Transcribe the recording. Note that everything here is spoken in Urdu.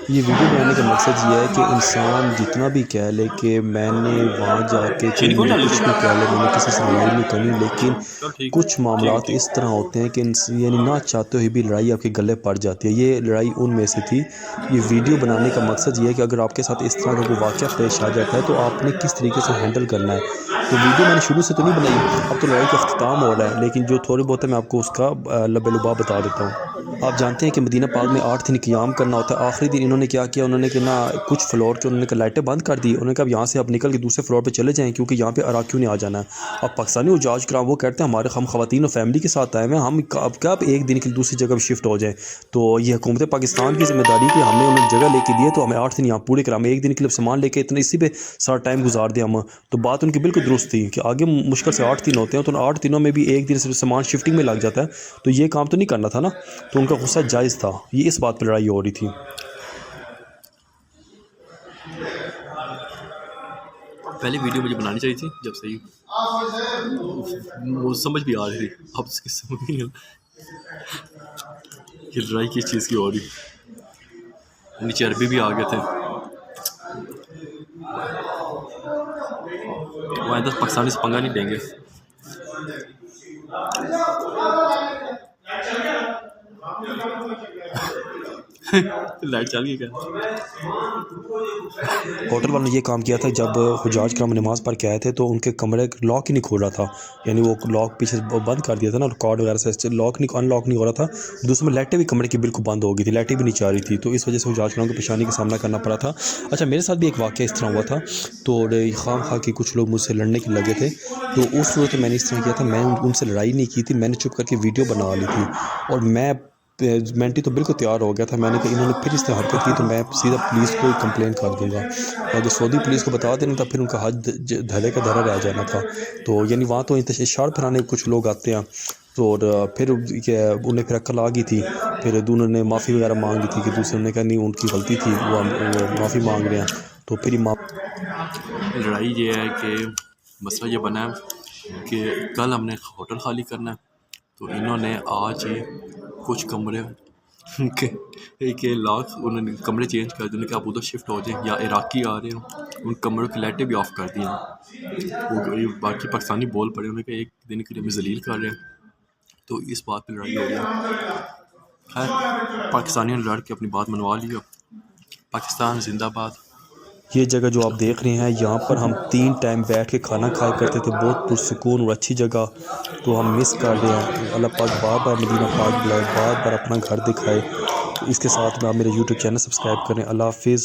یہ ویڈیو بنانے کا مقصد یہ ہے کہ انسان جتنا بھی کہہ لے کہ میں نے وہاں جا کے کچھ بھی کہہ لے، میں نے کسی سے لڑائی نہیں کرنی، لیکن کچھ معاملات اس طرح ہوتے ہیں کہ یعنی نہ چاہتے ہوئے بھی لڑائی آپ کے گلے پڑ جاتی ہے۔ یہ لڑائی ان میں سے تھی۔ یہ ویڈیو بنانے کا مقصد یہ ہے کہ اگر آپ کے ساتھ اس طرح کا کوئی واقعہ پیش آ جاتا ہے تو آپ نے کس طریقے سے ہینڈل کرنا ہے۔ تو ویڈیو میں نے شروع سے تو نہیں بنائی، اب تو لڑائی کا اختتام ہو رہا ہے، لیکن جو تھوڑے بہت ہے میں آپ کو اس کا لب لباب بتا دیتا ہوں۔ آپ جانتے ہیں کہ مدینہ پاک میں 8 دن قیام کرنا ہوتا ہے۔ آخری دن انہوں نے کیا کیا، انہوں نے کہ نا کچھ فلور کے انہوں نے لائٹیں بند کر دی، انہوں نے کہا اب یہاں سے آپ نکل کے دوسرے فلور پہ چلے جائیں کیونکہ یہاں پہ اراکیوں نے آ جانا ہے۔ اب پاکستانی حجاج کرام وہ کہتے ہیں ہمارے ہم خواتین اور فیملی کے ساتھ آئے ہوئے ہیں، ہم اب کیا ایک دن کے دوسری جگہ شفٹ ہو جائیں۔ تو یہ حکومت پاکستان کی ذمہ داری کہ ہمیں انہوں نے جگہ لے کے دی ہے تو ہمیں 8 دن یہاں پورے کرام ایک دن کے لیے سامان لے کے اتنا اسی پہ سارا ٹائم گزار دیا ہم۔ تو بات ان کی بالکل درست تھی کہ آگے مشکل سے 8 دن ہوتے ہیں، تو 8 دنوں میں بھی ایک دن سے سامان شفٹنگ میں لگ جاتا ہے، تو یہ کام تو نہیں کرنا تھا نا۔ تو ان کا غصہ جائز تھا، یہ اس بات پہ لڑائی ہو رہی تھی۔ پہلے ویڈیو مجھے بنانی چاہیے تھی جب صحیح وہ سمجھ بھی آ رہی تھی، اب اس کی سمجھ نہیں یہ لڑائی کس چیز کی ہو رہی، نیچے عربی بھی آ گئے تھے۔ وہ آئندہ پاکستانی سے پنگا نہیں دیں گے۔ لائٹ چل گئی کیا؟ ہوٹل والوں نے یہ کام کیا تھا، جب حجاج کرام نماز پڑھ کے آئے تھے تو ان کے کمرے لاک ہی نہیں کھول رہا تھا، یعنی وہ لاک پیچھے بند کر دیا تھا نا، کارڈ وغیرہ سے لاک نہیں ان لاک نہیں ہو رہا تھا۔ دوسرے میں لائٹیں بھی کمرے کی بالکل بند ہو گئی تھی، لائٹیں بھی نہیں چاہ رہی تھی، تو اس وجہ سے حجاج کرام کو پریشانی کا سامنا کرنا پڑا تھا۔ اچھا میرے ساتھ بھی ایک واقعہ اس طرح ہوا تھا، تو خواہ خواہ کے کچھ لوگ مجھ سے لڑنے کے لگے تھے، تو اس صورت میں نے اس طرح کیا تھا، میں ان سے لڑائی نہیں کی تھی، میں نے چپ کر کے ویڈیو بنا لی تھی، اور میں مینٹلی تو بالکل تیار ہو گیا تھا۔ میں نے کہا انہوں نے پھر اس طرح حرکت کی تو میں سیدھا پولیس کو کمپلین کر دوں گا، اگر سعودی پولیس کو بتا دینا تھا پھر ان کا حج دھرے کا دھرا رہ جانا تھا۔ تو یعنی وہاں تو اشار پھرانے کچھ لوگ آتے ہیں، تو پھر انہیں پھر عقل آ گئی تھی، پھر دونوں نے معافی وغیرہ مانگ لی تھی کہ دوسرے نے کہا نہیں ان کی غلطی تھی، وہ معافی مانگ رہے ہیں، تو پھر لڑائی یہ ہے کہ مسئلہ یہ بنا ہے کہ کل ہم نے ہوٹل خالی کرنا ہے، تو انہوں نے آج کچھ کمرے کے لاک انہوں نے کمرے چینج کر دیے، کہ آپ ادھر شفٹ ہو جائیں، یا عراقی آ رہے ہیں ان کمروں کی لائٹیں بھی آف کر دی ہیں۔ وہ باقی پاکستانی بول پڑے، انہوں نے کہا ایک دن کے لیے ہمیں ذلیل کر رہے ہیں، تو اس بات پہ لڑائی ہو رہی ہے۔ خیر پاکستانیوں نے لڑ کے اپنی بات منوا لی، پاکستان زندہ باد۔ یہ جگہ جو آپ دیکھ رہے ہیں یہاں پر ہم 3 ٹائم بیٹھ کے کھانا کھایا کرتے تھے، بہت پرسکون اور اچھی جگہ، تو ہم مس کر رہے ہیں۔ اللہ پاک بار بار مدینہ پاک بلائے، بار بار اپنا گھر دکھائے۔ اس کے ساتھ میں آپ میرے یوٹیوب چینل سبسکرائب کریں۔ اللہ حافظ۔